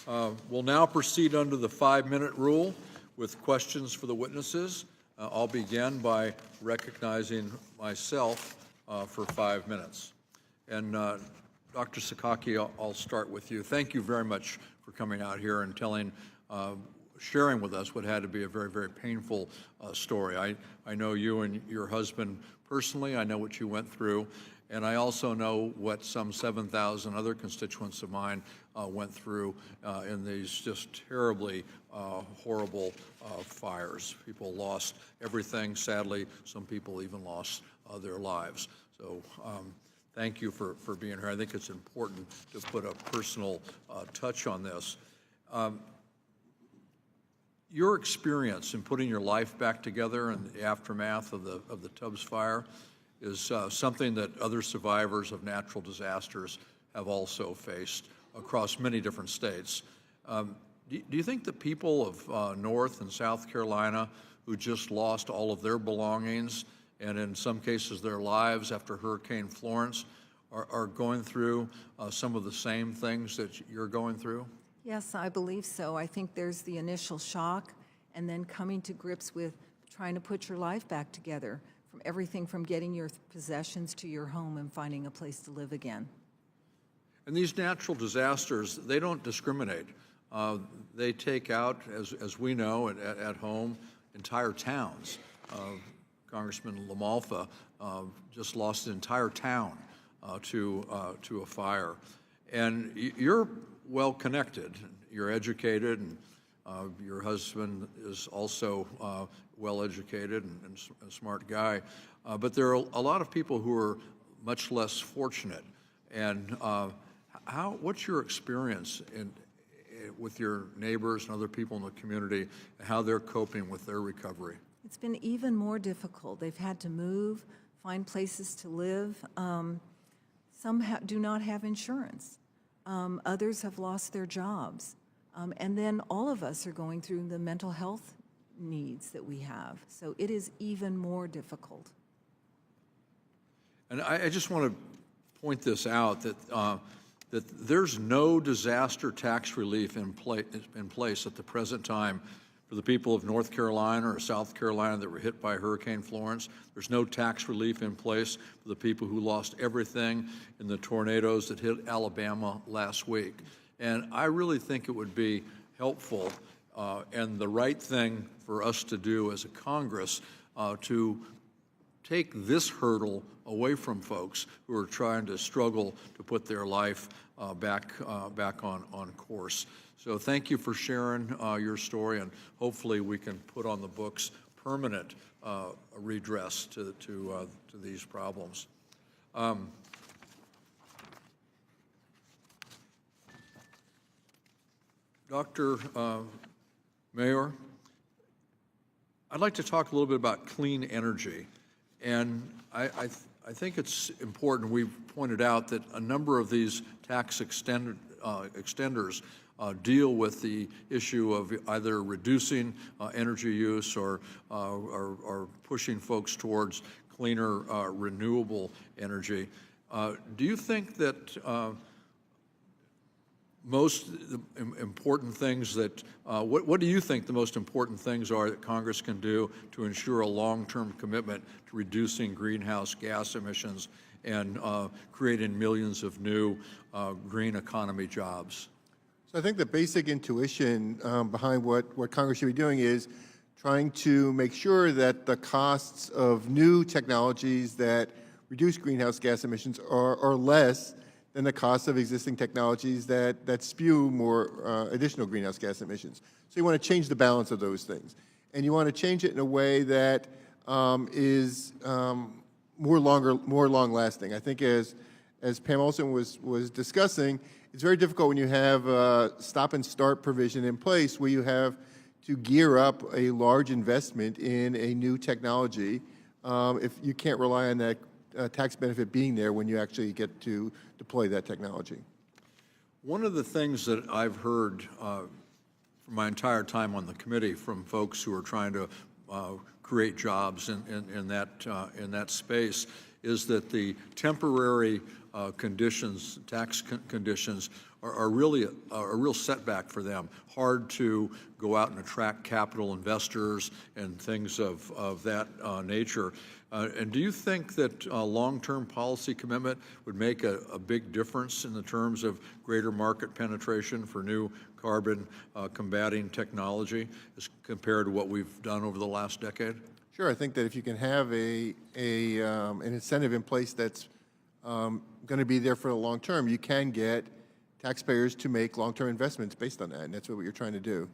We'll now proceed under the 5-minute rule with questions for the witnesses. I'll begin by recognizing myself for 5 minutes. And Dr. Sakaki, I'll start with you. Thank you very much for coming out here and sharing with us what had to be a very, very painful story. I know you and your husband personally. I know what you went through. And I also know what some 7,000 other constituents of mine went through in these just terribly horrible fires. People lost everything. Sadly, some people even lost their lives. So thank you for being here. I think it's important to put a personal touch on this. Your experience in putting your life back together in the aftermath of the Tubbs fire is something that other survivors of natural disasters have also faced across many different states. Do you think the people of North and South Carolina who just lost all of their belongings and in some cases their lives after Hurricane Florence are going through some of the same things that you're going through? Yes, I believe so. I think there's the initial shock and then coming to grips with trying to put your life back together, from everything from getting your possessions to your home and finding a place to live again. And these natural disasters, they don't discriminate. They take out, as we know at home, entire towns. Congressman LaMalfa just lost an entire town to a fire. And you're well connected, you're educated, and your husband is also well educated and a smart guy. But there are a lot of people who are much less fortunate. And what's your experience with your neighbors and other people in the community, and how they're coping with their recovery? It's been even more difficult. They've had to move, find places to live. Some do not have insurance. Others have lost their jobs. And then all of us are going through the mental health needs that we have. So it is even more difficult. And I just want to point this out, that there's no disaster tax relief in place at the present time for the people of North Carolina or South Carolina that were hit by Hurricane Florence. There's no tax relief in place for the people who lost everything in the tornadoes that hit Alabama last week. And I really think it would be helpful and the right thing for us to do as a Congress to take this hurdle away from folks who are trying to struggle to put their life back on course. So thank you for sharing your story, and hopefully we can put on the books permanent redress to these problems. Dr. Mayor, I'd like to talk a little bit about clean energy. And I think it's important. We've pointed out that a number of these tax extenders deal with the issue of either reducing energy use or pushing folks towards cleaner, renewable energy. Do you think that most important things what do you think the most important things are that Congress can do to ensure a long-term commitment to reducing greenhouse gas emissions and creating millions of new green economy jobs? So I think the basic intuition behind what Congress should be doing is trying to make sure that the costs of new technologies that reduce greenhouse gas emissions are less than the cost of existing technologies that spew more additional greenhouse gas emissions. So you want to change the balance of those things. And you want to change it in a way that is more long-lasting. I think as Pam Olson was discussing, it's very difficult when you have a stop and start provision in place where you have to gear up a large investment in a new technology if you can't rely on that tax benefit being there when you actually get to deploy that technology. One of the things that I've heard for my entire time on the committee from folks who are trying to create jobs in that space is that the temporary conditions, tax conditions, are really a real setback for them. Hard to go out and attract capital investors and things of that nature. And do you think that long-term policy commitment would make a big difference in the terms of greater market penetration for new carbon combating technology as compared to what we've done over the last decade? Sure, I think that if you can have an incentive in place that's going to be there for the long term, you can get taxpayers to make long-term investments based on that, and that's what you're trying to do.